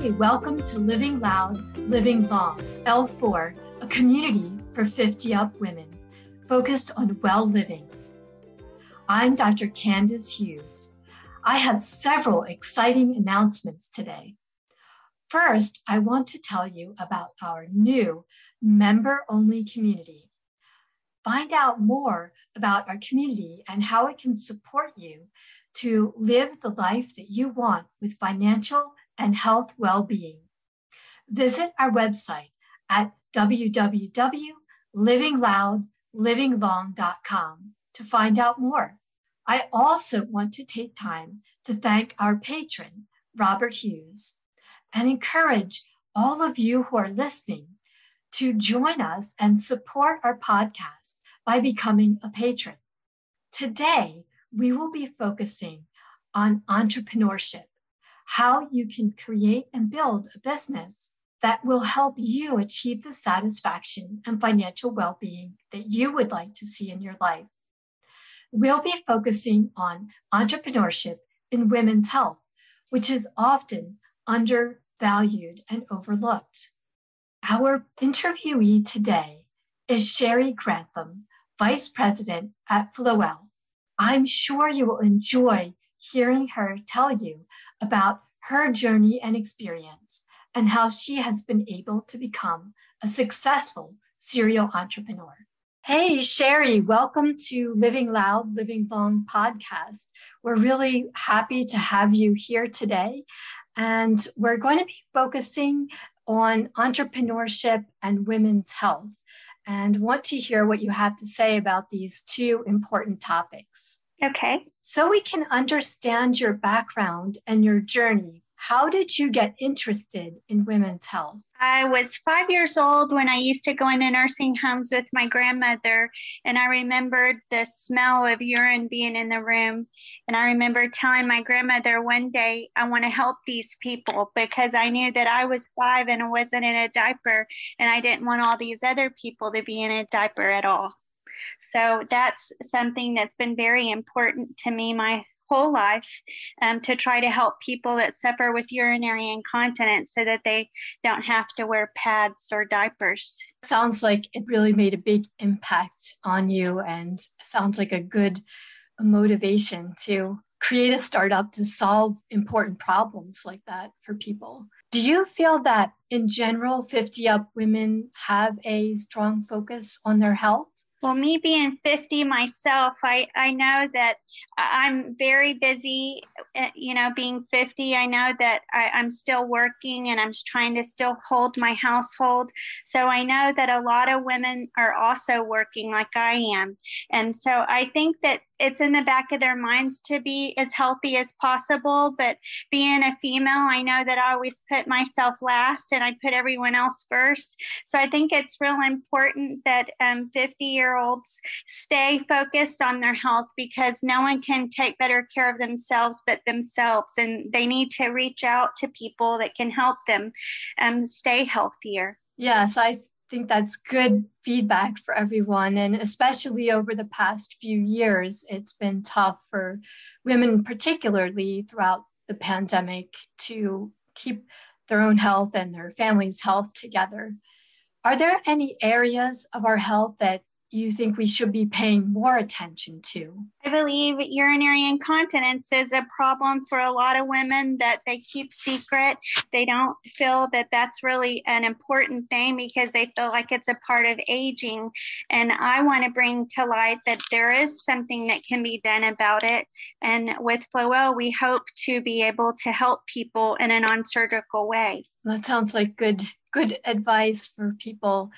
Hi, welcome to Living Loud, Living Long, L4, a community for 50-up women focused on well living. I'm Dr. Candace Hughes. I have several exciting announcements today. First, I want to tell you about our new member-only community. Find out more about our community and how it can support you to live the life that you want with financial and health well-being. Visit our website at www.livingloudlivinglong.com to find out more. I also want to take time to thank our patron, Robert Hughes, and encourage all of you who are listening to join us and support our podcast by becoming a patron. Today, we will be focusing on entrepreneurship, how you can create and build a business that will help you achieve the satisfaction and financial well-being that you would like to see in your life. We'll be focusing on entrepreneurship in women's health, which is often undervalued and overlooked. Our interviewee today is Sheri Grantham, Vice President at Flowell. I'm sure you will enjoy hearing her tell you about her journey and experience and how she has been able to become a successful serial entrepreneur. Hey, Sheri, welcome to Living Loud, Living Long podcast. We're really happy to have you here today. And we're going to be focusing on entrepreneurship and women's health, and want to hear what you have to say about these two important topics. Okay. So we can understand your background and your journey. How did you get interested in women's health? I was 5 years old when I used to go into nursing homes with my grandmother, and I remembered the smell of urine being in the room. And I remember telling my grandmother one day, I want to help these people because I knew that I was 5 and I wasn't in a diaper, and I didn't want all these other people to be in a diaper at all. So that's something that's been very important to me my whole life, to try to help people that suffer with urinary incontinence so that they don't have to wear pads or diapers. Sounds like it really made a big impact on you, and sounds like a good motivation to create a startup to solve important problems like that for people. Do you feel that in general, 50-up women have a strong focus on their health? Well, me being 50 myself, I know that I'm very busy, being 50. I know that I'm still working and I'm trying to still hold my household. So I know that a lot of women are also working like I am. And so I think that it's in the back of their minds to be as healthy as possible. But being a female, I know that I always put myself last and I put everyone else first. So I think it's real important that 50-year-olds stay focused on their health, because no one can take better care of themselves but themselves. And they need to reach out to people that can help them stay healthier. Yes, I think that's good feedback for everyone. And especially over the past few years, it's been tough for women, particularly throughout the pandemic, to keep their own health and their family's health together. Are there any areas of our health that you think we should be paying more attention to? I believe urinary incontinence is a problem for a lot of women that they keep secret. They don't feel that that's really an important thing because they feel like it's a part of aging. And I want to bring to light that there is something that can be done about it. And with Flowell, we hope to be able to help people in a non-surgical way. That sounds like good advice for people.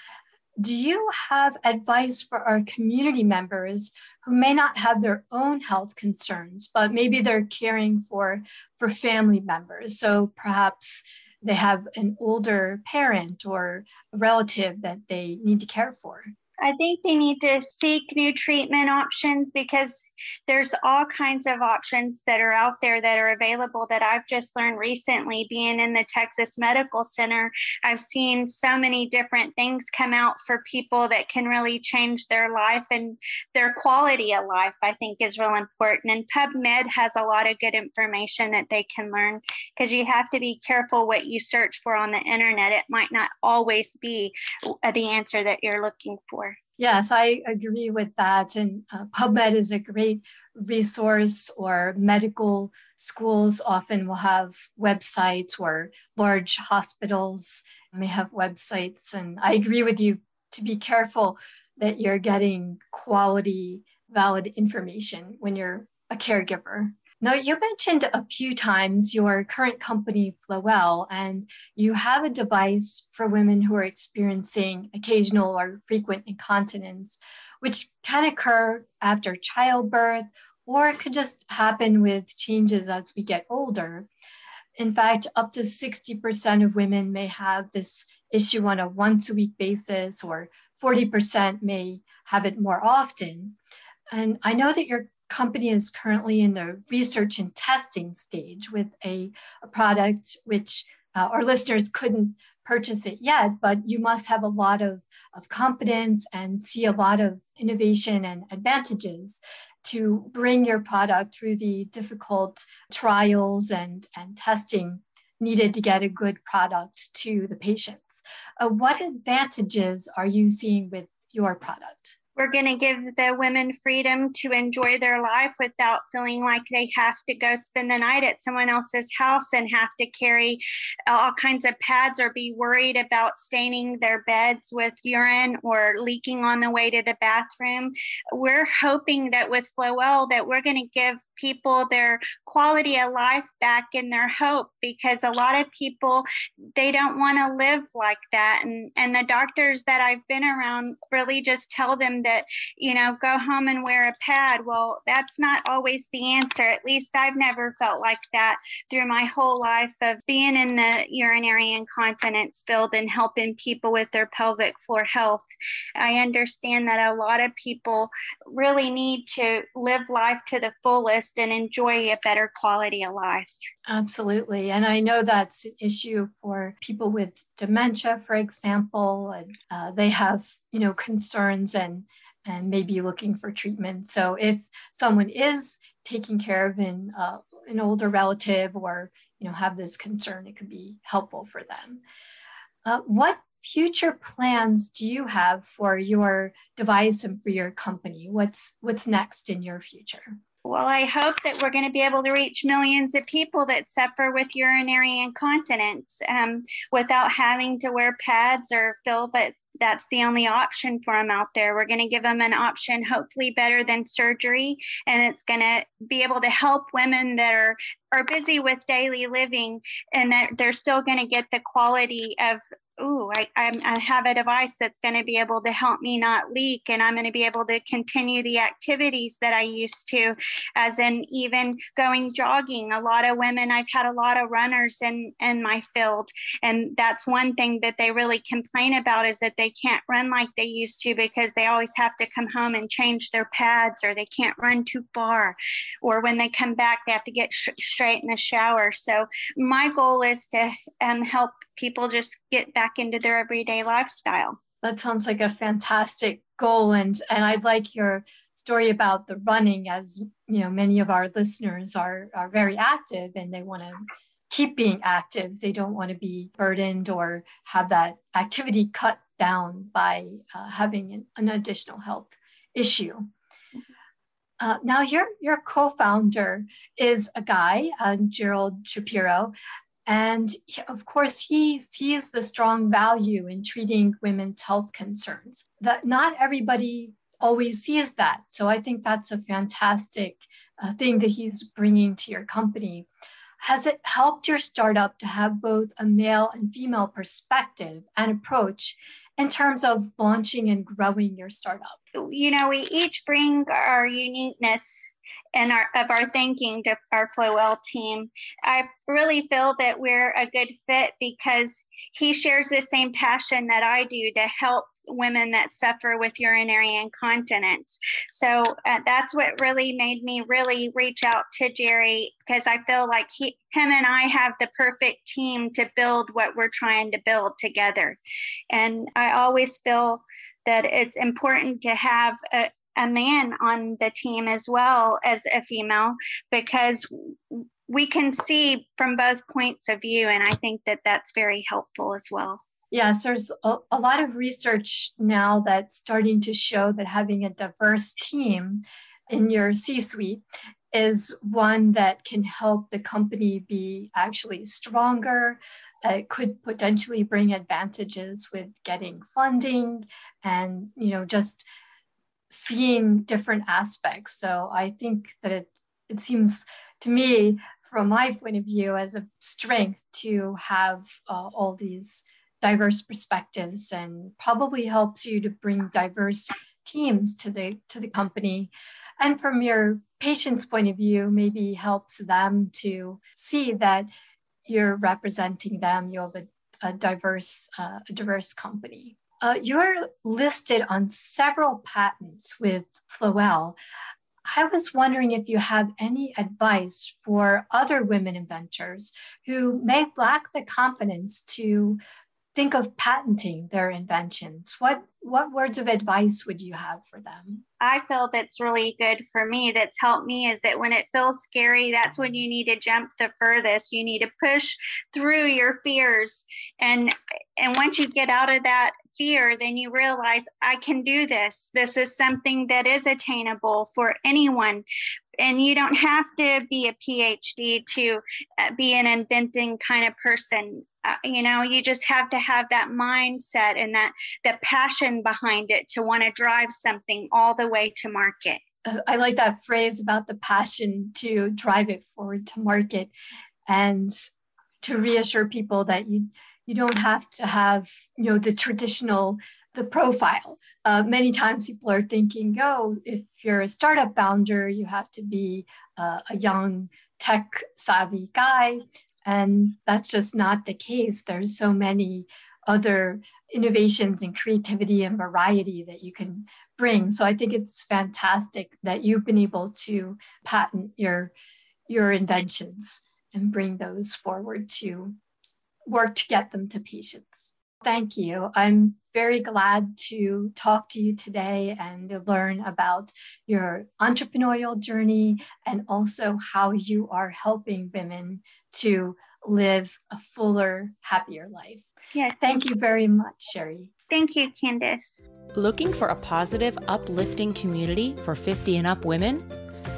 Do you have advice for our community members who may not have their own health concerns, but maybe they're caring for family members? So perhaps they have an older parent or a relative that they need to care for. I think they need to seek new treatment options because there's all kinds of options that are out there that are available that I've just learned recently being in the Texas Medical Center. I've seen so many different things come out for people that can really change their life and their quality of life, I think is real important. And PubMed has a lot of good information that they can learn because you have to be careful what you search for on the internet. It might not always be the answer that you're looking for. Yes, I agree with that. And PubMed is a great resource, or medical schools often will have websites, or large hospitals may have websites. And I agree with you to be careful that you're getting quality, valid information when you're a caregiver. Now, you mentioned a few times your current company, Flowell, and you have a device for women who are experiencing occasional or frequent incontinence, which can occur after childbirth, or it could just happen with changes as we get older. In fact, up to 60% of women may have this issue on a once-a-week basis, or 40% may have it more often. And I know that your company is currently in the research and testing stage with a product which our listeners couldn't purchase it yet, but you must have a lot of confidence and see a lot of innovation and advantages to bring your product through the difficult trials and testing needed to get a good product to the patients. What advantages are you seeing with your product? We're going to give the women freedom to enjoy their life without feeling like they have to go spend the night at someone else's house and have to carry all kinds of pads or be worried about staining their beds with urine or leaking on the way to the bathroom. We're hoping that with Flowell that we're going to give people their quality of life back and their hope, because a lot of people, they don't want to live like that. And the doctors that I've been around really just tell them that, go home and wear a pad. Well, that's not always the answer. At least I've never felt like that through my whole life of being in the urinary incontinence field and helping people with their pelvic floor health. I understand that a lot of people really need to live life to the fullest and enjoy a better quality of life. Absolutely. And I know that's an issue for people with dementia, for example. And they have, concerns and may be looking for treatment. So if someone is taking care of an older relative or, have this concern, it could be helpful for them. What future plans do you have for your device and for your company? What's next in your future? Well, I hope that we're going to be able to reach millions of people that suffer with urinary incontinence without having to wear pads or feel that that's the only option for them out there. We're going to give them an option, hopefully better than surgery, and it's going to be able to help women that are busy with daily living, and that they're still going to get the quality of, I have a device that's going to be able to help me not leak, and I'm going to be able to continue the activities that I used to, as in even going jogging. A lot of women, I've had a lot of runners in my field, and that's one thing that they really complain about is that they can't run like they used to because they always have to come home and change their pads, or they can't run too far, or when they come back, they have to get straight in the shower. So my goal is to help people just get back into their everyday lifestyle. That sounds like a fantastic goal. And I like your story about the running, as many of our listeners are very active and they want to keep being active. They don't want to be burdened or have that activity cut down by having an additional health issue. Now, your co-founder is a guy, Gerald Shapiro, and of course, he sees the strong value in treating women's health concerns. That not everybody always sees that. So I think that's a fantastic thing that he's bringing to your company. Has it helped your startup to have both a male and female perspective and approach in terms of launching and growing your startup? We each bring our uniqueness and our thinking to our Flowell team. I really feel that we're a good fit because he shares the same passion that I do to help women that suffer with urinary incontinence. So that's what really made me really reach out to Jerry, because I feel like him and I have the perfect team to build what we're trying to build together. And I always feel that it's important to have a man on the team as well as a female, because we can see from both points of view. And I think that that's very helpful as well. Yes, there's a lot of research now that's starting to show that having a diverse team in your C-suite is one that can help the company be actually stronger. It could potentially bring advantages with getting funding and, just seeing different aspects. So I think that it seems to me, from my point of view, as a strength to have all these diverse perspectives, and probably helps you to bring diverse teams to the company. And from your patient's point of view, maybe helps them to see that you're representing them. You have a diverse company. You're listed on several patents with Flowell. I was wondering if you have any advice for other women inventors who may lack the confidence to think of patenting their inventions. What words of advice would you have for them? I feel that's really good for me, that's helped me, is that when it feels scary, that's when you need to jump the furthest. You need to push through your fears. And once you get out of that fear, then you realize, I can do this. This is something that is attainable for anyone. And you don't have to be a PhD to be an inventing kind of person. You just have to have that mindset and the passion behind it to want to drive something all the way to market. I like that phrase about the passion to drive it forward to market, and to reassure people that you don't have to have, the traditional, the profile. Many times people are thinking, if you're a startup founder, you have to be a young tech savvy guy. And that's just not the case. There's so many other innovations and creativity and variety that you can bring. So I think it's fantastic that you've been able to patent your inventions and bring those forward to work to get them to patients. Thank you. I'm very glad to talk to you today and to learn about your entrepreneurial journey, and also how you are helping women to live a fuller, happier life. Yeah. Thank you very much, Sheri. Thank you, Candace. Looking for a positive, uplifting community for 50 and up women?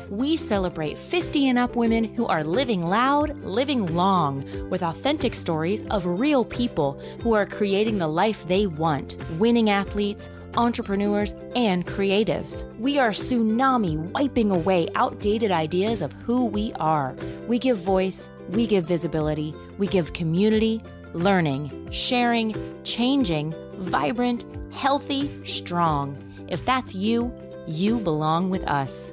We celebrate 50 and up women who are living loud, living long, with authentic stories of real people who are creating the life they want, winning athletes, entrepreneurs, and creatives. We are tsunami wiping away outdated ideas of who we are. We give voice, we give visibility, we give community, learning, sharing, changing, vibrant, healthy, strong. If that's you, you belong with us.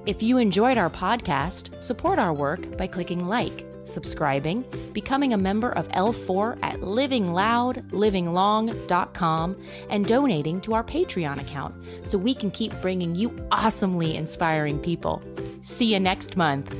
If you enjoyed our podcast, support our work by clicking like, subscribing, becoming a member of L4 at livingloudlivinglong.com, and donating to our Patreon account so we can keep bringing you awesomely inspiring people. See you next month.